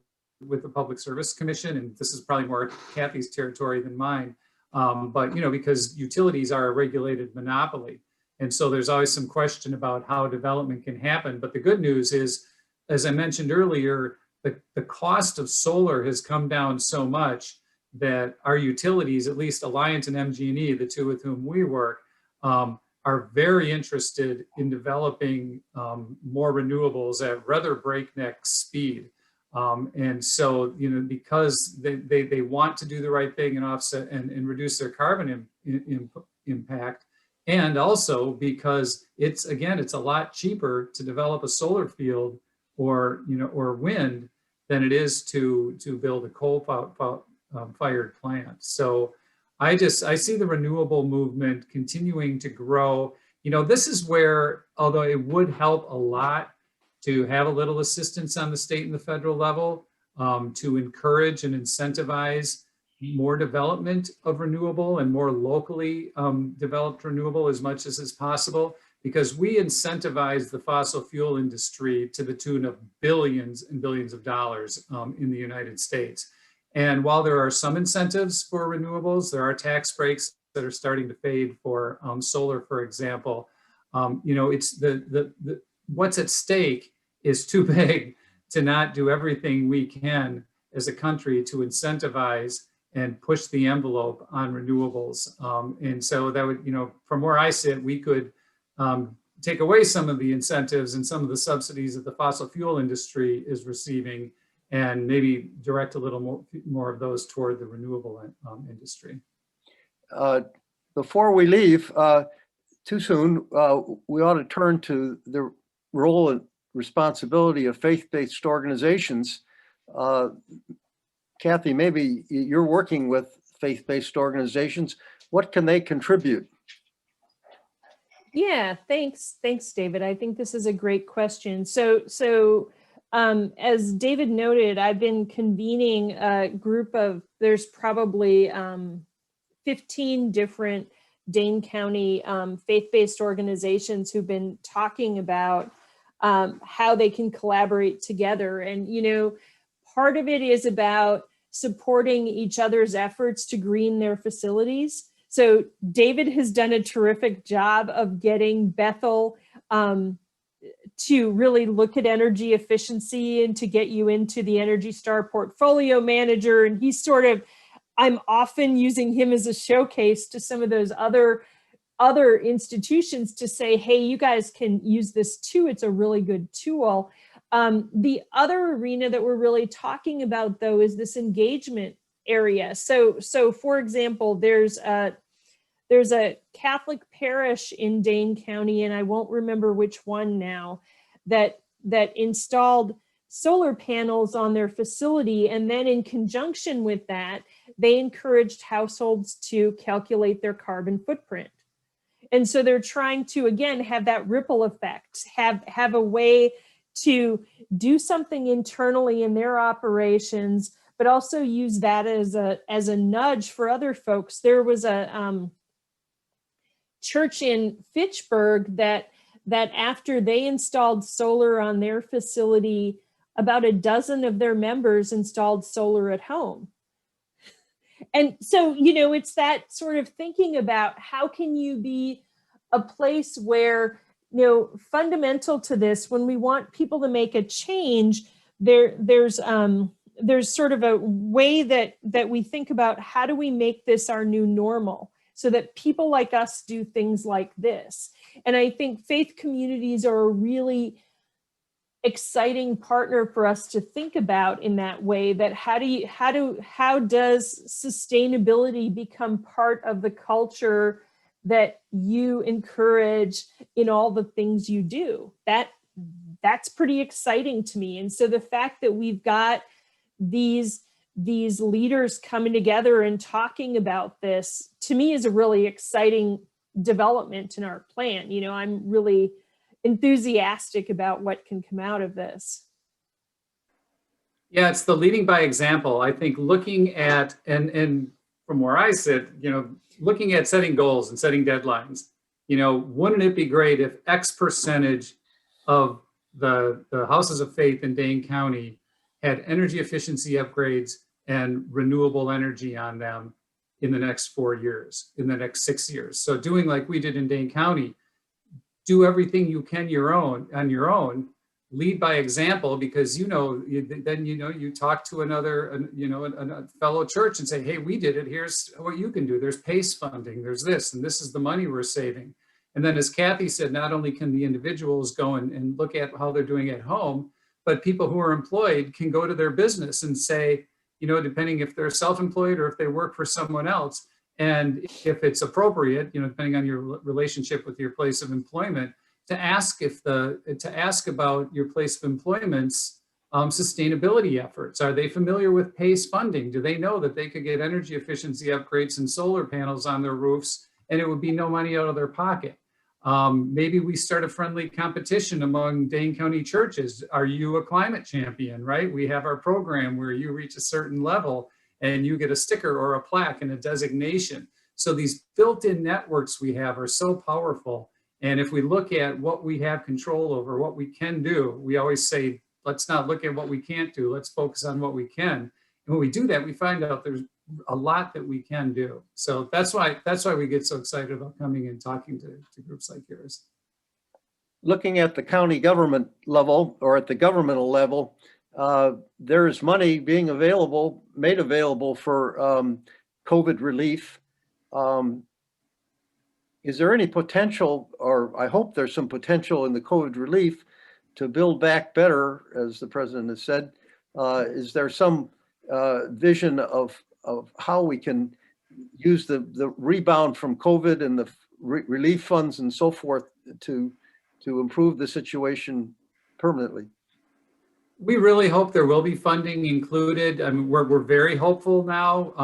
with the Public Service Commission, and this is probably more Kathy's territory than mine. But because utilities are a regulated monopoly, and so there's always some question about how development can happen. But the good news is, as I mentioned earlier, the cost of solar has come down so much that our utilities, at least Alliant and MG&E, the two with whom we work, are very interested in developing more renewables at rather breakneck speed. And so, because they want to do the right thing and offset and reduce their carbon impact, and also because it's a lot cheaper to develop a solar field or wind than it is to build a coal-fired plant. So I see the renewable movement continuing to grow. This is where, although it would help a lot to have a little assistance on the state and the federal level, to encourage and incentivize more development of renewable and more locally developed renewable as much as is possible, because we incentivize the fossil fuel industry to the tune of billions and billions of dollars in the United States. And while there are some incentives for renewables, there are tax breaks that are starting to fade for solar, for example. It's what's at stake is too big to not do everything we can as a country to incentivize and push the envelope on renewables. And so that would, from where I sit, we could take away some of the incentives and some of the subsidies that the fossil fuel industry is receiving, and maybe direct a little more of those toward the renewable industry. Before we leave, too soon, we ought to turn to the role and responsibility of faith-based organizations. Kathy, maybe you're working with faith-based organizations. What can they contribute? Yeah, thanks, David. I think this is a great question. As David noted, I've been convening a group of, there's probably 15 different Dane County faith-based organizations who've been talking about how they can collaborate together. And, you know, part of it is about supporting each other's efforts to green their facilities. So David has done a terrific job of getting Bethel to really look at energy efficiency and to get you into the Energy Star portfolio manager. And he's sort of, I'm often using him as a showcase to some of those other institutions to say, hey, you guys can use this too. It's a really good tool. The other arena that we're really talking about, though, is this engagement area. So for example, there's a Catholic parish in Dane County, and I won't remember which one now, that installed solar panels on their facility. And then in conjunction with that, they encouraged households to calculate their carbon footprint. And so they're trying to, again, have that ripple effect, have a way to do something internally in their operations, but also use that as a nudge for other folks. There was a church in Fitchburg that after they installed solar on their facility, about a dozen of their members installed solar at home. And so, you know, it's that sort of thinking about how can you be a place where, you know, fundamental to this, when we want people to make a change, there's sort of a way that we think about how do we make this our new normal so that people like us do things like this. And I think faith communities are a really exciting partner for us to think about in that way, that how does sustainability become part of the culture that you encourage in all the things you do? That's pretty exciting to me. And so the fact that we've got these leaders coming together and talking about this, to me, is a really exciting development in our plan. You know, I'm really enthusiastic about what can come out of this. Yeah, it's the leading by example. I think looking at, and from where I sit, you know, looking at setting goals and setting deadlines, you know, wouldn't it be great if X percentage of the houses of faith in Dane County had energy efficiency upgrades and renewable energy on them in the next 4 years, in the next 6 years. So doing like we did in Dane County, do everything you can on your own, lead by example, because then you talk to a fellow church and say, hey, we did it, here's what you can do. There's PACE funding, there's this, and this is the money we're saving. And then, as Kathy said, not only can the individuals go and look at how they're doing at home, but people who are employed can go to their business and say, you know, depending if they're self-employed or if they work for someone else, and if it's appropriate, you know, depending on your relationship with your place of employment, to ask about your place of employment's sustainability efforts. Are they familiar with PACE funding? Do they know that they could get energy efficiency upgrades and solar panels on their roofs, and it would be no money out of their pocket? Maybe we start a friendly competition among Dane County churches. Are you a climate champion, right? We have our program where you reach a certain level and you get a sticker or a plaque and a designation. So these built-in networks we have are so powerful. And if we look at what we have control over, what we can do, we always say, let's not look at what we can't do, let's focus on what we can. And when we do that, we find out there's a lot that we can do. So that's why we get so excited about coming and talking to groups like yours. Looking at the county government level, or at the governmental level, there's money being made available for COVID relief. Is there any potential, or I hope there's some potential in the COVID relief to build back better, as the president has said? Is there some vision of how we can use the rebound from COVID and the relief funds and so forth to improve the situation permanently? We really hope there will be funding included. I mean, we're very hopeful now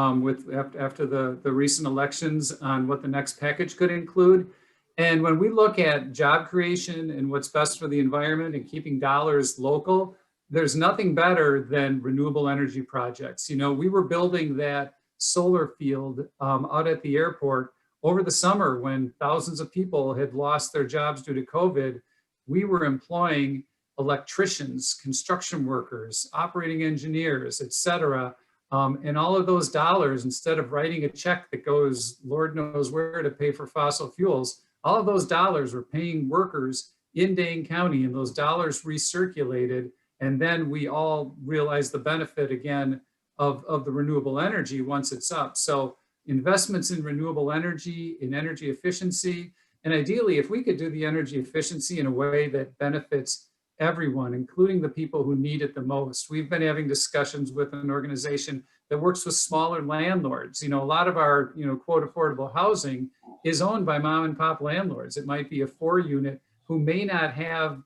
after the recent elections on what the next package could include. And when we look at job creation and what's best for the environment and keeping dollars local, there's nothing better than renewable energy projects. You know, we were building that solar field out at the airport over the summer when thousands of people had lost their jobs due to COVID. We were employing electricians, construction workers, operating engineers, et cetera. And all of those dollars, instead of writing a check that goes Lord knows where to pay for fossil fuels, all of those dollars were paying workers in Dane County, and those dollars recirculated. And then we all realize the benefit again of the renewable energy once it's up. So investments in renewable energy, in energy efficiency, and ideally, if we could do the energy efficiency in a way that benefits everyone, including the people who need it the most. We've been having discussions with an organization that works with smaller landlords. You know, a lot of our, you know, quote, affordable housing is owned by mom and pop landlords. It might be a 4-unit who may not have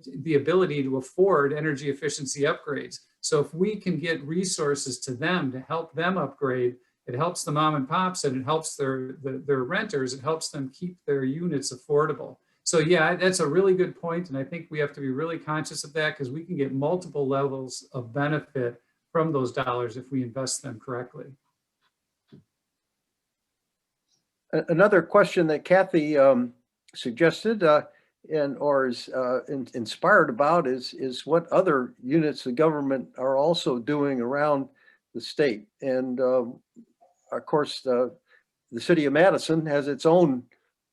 the ability to afford energy efficiency upgrades. So if we can get resources to them to help them upgrade, it helps the mom and pops and it helps their renters. It helps them keep their units affordable. So yeah, that's a really good point. And I think we have to be really conscious of that because we can get multiple levels of benefit from those dollars if we invest them correctly. Another question that Kathy suggested or is inspired about is what other units of government are also doing around the state. And of course, the city of Madison has its own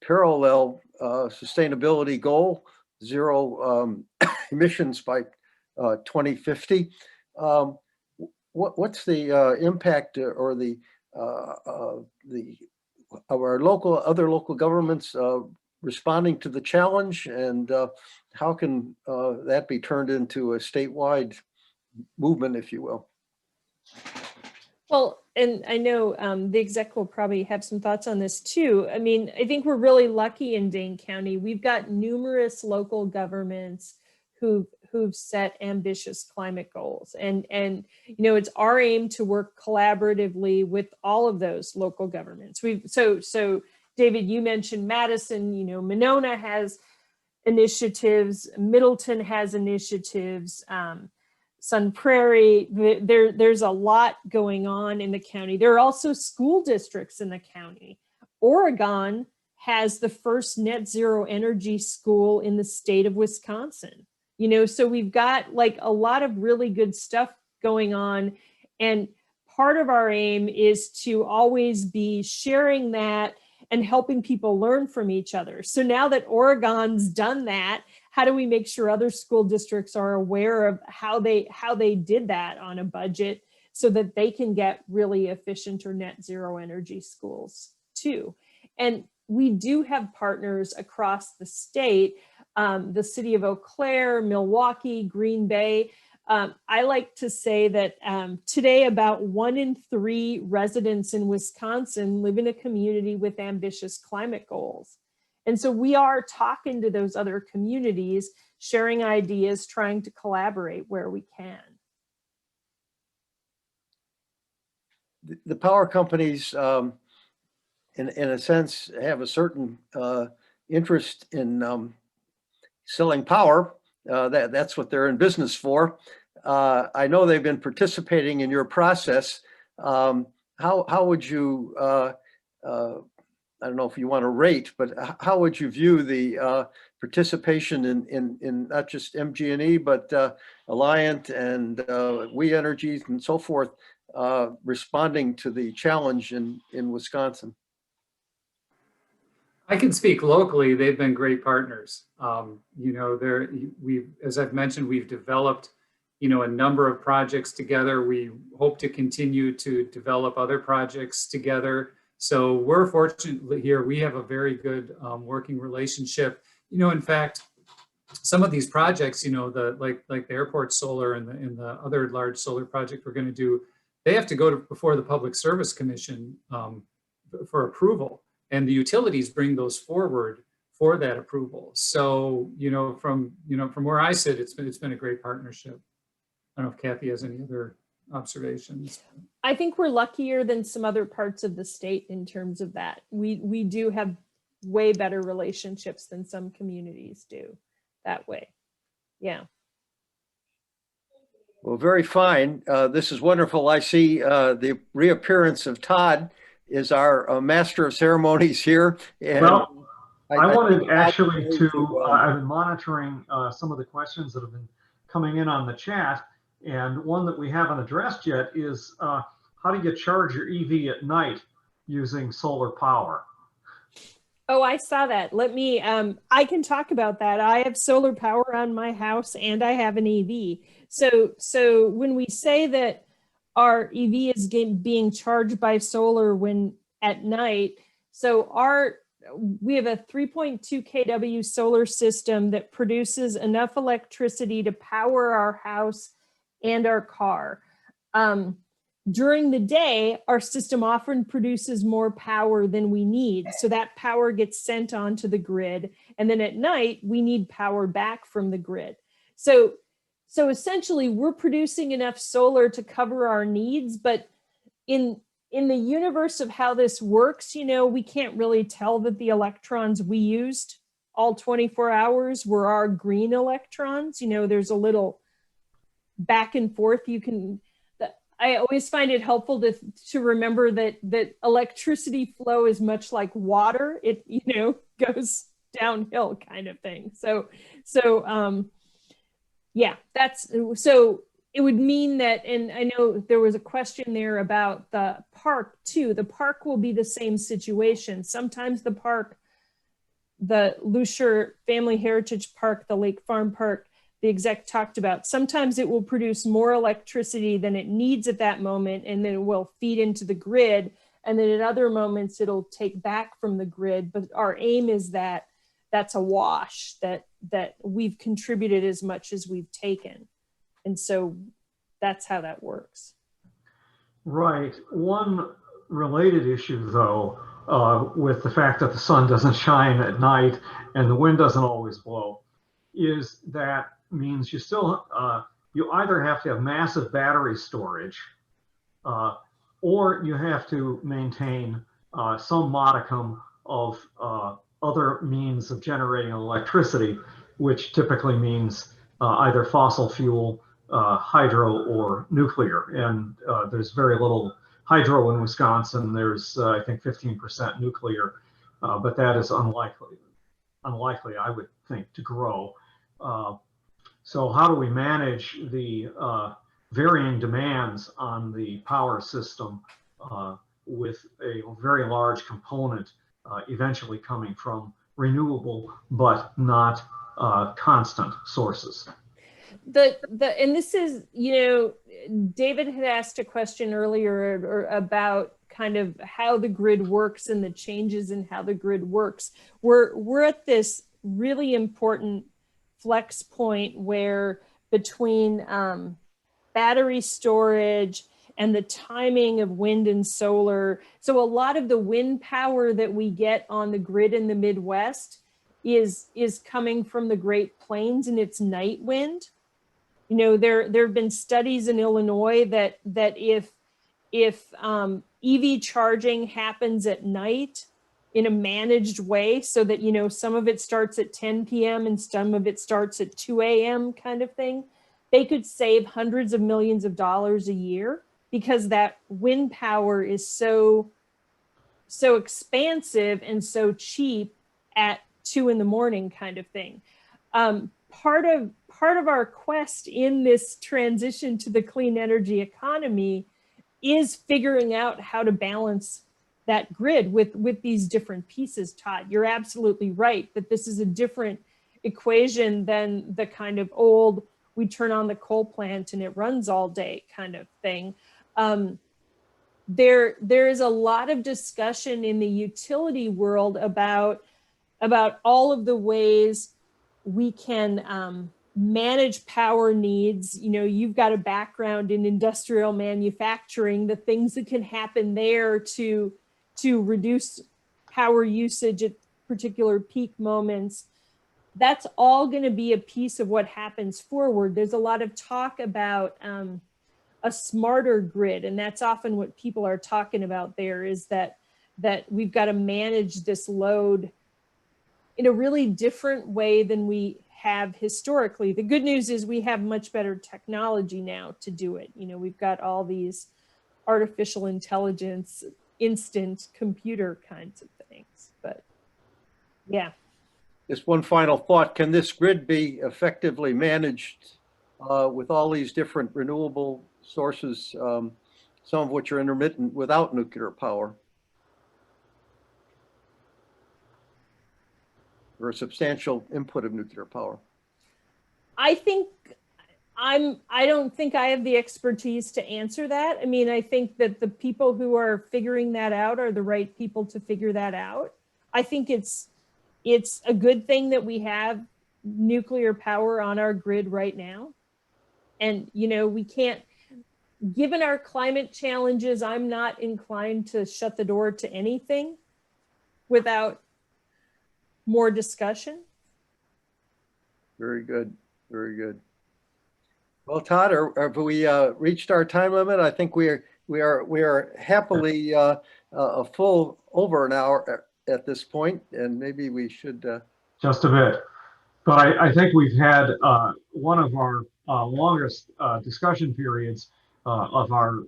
parallel sustainability goal, 0 emissions by 2050. What's the impact or the of our other local governments responding to the challenge, and how can that be turned into a statewide movement, if you will? Well, and I know the exec will probably have some thoughts on this too. I mean, I think we're really lucky in Dane County. We've got numerous local governments who've set ambitious climate goals. And you know, it's our aim to work collaboratively with all of those local governments. So David, you mentioned Madison, you know, Monona has initiatives, Middleton has initiatives, Sun Prairie, there's a lot going on in the county. There are also school districts in the county. Oregon has the first net zero energy school in the state of Wisconsin. You know, so we've got like a lot of really good stuff going on. And part of our aim is to always be sharing that and helping people learn from each other. So now that Oregon's done that, how do we make sure other school districts are aware of how they did that on a budget so that they can get really efficient or net zero energy schools too? And we do have partners across the state, the city of Eau Claire, Milwaukee, Green Bay. I like to say that today about 1 in 3 residents in Wisconsin live in a community with ambitious climate goals. And so we are talking to those other communities, sharing ideas, trying to collaborate where we can. The power companies, in a sense, have a certain interest in selling power. That's what they're in business for. I know they've been participating in your process. How would you, I don't know if you want to rate, but how would you view the participation in not just MG&E, but Alliant and We Energies and so forth, responding to the challenge in Wisconsin? I can speak locally. They've been great partners. You know, as I've mentioned, we've developed, you know, a number of projects together. We hope to continue to develop other projects together. So we're fortunate here. We have a very good working relationship. You know, in fact, some of these projects, you know, like the airport solar and the other large solar project we're going to do, they have to go before the Public Service Commission for approval. And the utilities bring those forward for that approval. So, you know, from where I sit, it's been a great partnership. I don't know if Kathy has any other observations. I think we're luckier than some other parts of the state in terms of that. We do have way better relationships than some communities do that way. Yeah. Well, very fine. This is wonderful. I see the reappearance of Todd is our master of ceremonies here. And Well, I wanted think actually Todd's to, going I've been monitoring some of the questions that have been coming in on the chat. And one that we haven't addressed yet is how do you charge your EV at night using solar power? Oh, I saw that. Let me, I can talk about that. I have solar power on my house and I have an EV. So when we say that our EV is being charged by solar when at night, so we have a 3.2 kW solar system that produces enough electricity to power our house and our car. During the day, our system often produces more power than we need. So that power gets sent onto the grid. And then at night, we need power back from the grid. So essentially, we're producing enough solar to cover our needs. But in the universe of how this works, we can't really tell that the electrons we used all 24 hours were our green electrons. There's a little back and forth. I always find it helpful to remember that electricity flow is much like water. It, goes downhill kind of thing. Yeah, so it would mean that, and I know there was a question there about the park too. The park will be the same situation. Sometimes the park, the Lusher Family Heritage Park, the Lake Farm Park, the exec talked about, sometimes it will produce more electricity than it needs at that moment, and then it will feed into the grid. And then at other moments, it'll take back from the grid. But our aim is that that's a wash, that we've contributed as much as we've taken. And so that's how that works. Right. One related issue, though, with the fact that the sun doesn't shine at night and the wind doesn't always blow, is that means you still, you either have to have massive battery storage or you have to maintain some modicum of other means of generating electricity, which typically means either fossil fuel, hydro, or nuclear. And there's very little hydro in Wisconsin. There's, I think, 15% nuclear, but that is unlikely, I would think, to grow. So how do we manage the varying demands on the power system with a very large component eventually coming from renewable but not constant sources? And this is, David had asked a question earlier about kind of how the grid works and the changes in how the grid works. We're at this really important flex point where between battery storage and the timing of wind and solar. So a lot of the wind power that we get on the grid in the Midwest is coming from the Great Plains, and it's night wind. There have been studies in Illinois that if EV charging happens at night in a managed way, so that, some of it starts at 10 p.m. and some of it starts at 2 a.m. kind of thing, they could save hundreds of millions of dollars a year, because that wind power is so expansive and so cheap at 2 in the morning kind of thing. Part of our quest in this transition to the clean energy economy is figuring out how to balance that grid with these different pieces. Todd, you're absolutely right that this is a different equation than the kind of old, we turn on the coal plant and it runs all day kind of thing. There is a lot of discussion in the utility world about all of the ways we can manage power needs. You've got a background in industrial manufacturing, the things that can happen there to reduce power usage at particular peak moments. That's all going to be a piece of what happens forward. There's a lot of talk about a smarter grid, and that's often what people are talking about there, is that we've got to manage this load in a really different way than we have historically. The good news is we have much better technology now to do it. You know, we've got all these artificial intelligence, instant computer kinds of things, but yeah. Just one final thought, can this grid be effectively managed with all these different renewable sources, some of which are intermittent without nuclear power? Or a substantial input of nuclear power? I don't think I have the expertise to answer that. I mean, I think that the people who are figuring that out are the right people to figure that out. I think it's a good thing that we have nuclear power on our grid right now. And, you know, we can't, given our climate challenges, I'm not inclined to shut the door to anything without more discussion. Very good, very good. Well, Todd, have we reached our time limit? I think we are happily a full over an hour at this point, and maybe we should. Just a bit. But I think we've had one of our longest discussion periods of our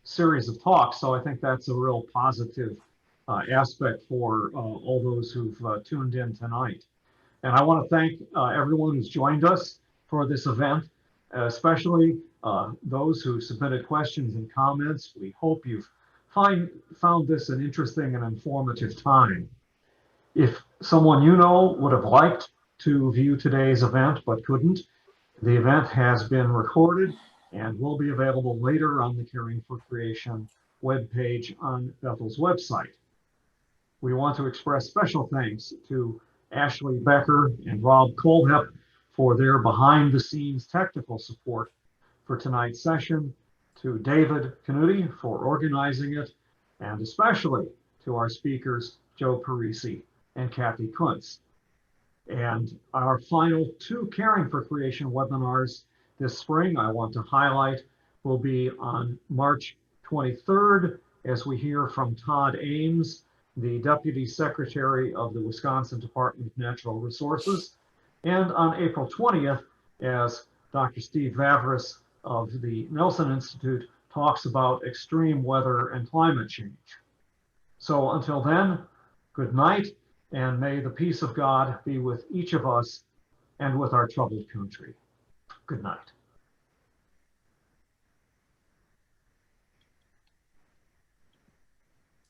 series of talks. So I think that's a real positive aspect for all those who've tuned in tonight. And I want to thank everyone who's joined us for this event, especially those who submitted questions and comments. We hope you've found this an interesting and informative time. If someone you know would have liked to view today's event but couldn't, the event has been recorded and will be available later on the Caring for Creation webpage on Bethel's website. We want to express special thanks to Ashley Becker and Rob Colhep for their behind-the-scenes technical support for tonight's session, to David Canuti for organizing it, and especially to our speakers, Joe Parisi and Kathy Kuntz. And our final 2 Caring for Creation webinars this spring, I want to highlight, will be on March 23rd, as we hear from Todd Ames, the Deputy Secretary of the Wisconsin Department of Natural Resources, and on April 20th, as Dr. Steve Vavris of the Nelson Institute talks about extreme weather and climate change. So until then, good night, and may the peace of God be with each of us and with our troubled country. Good night.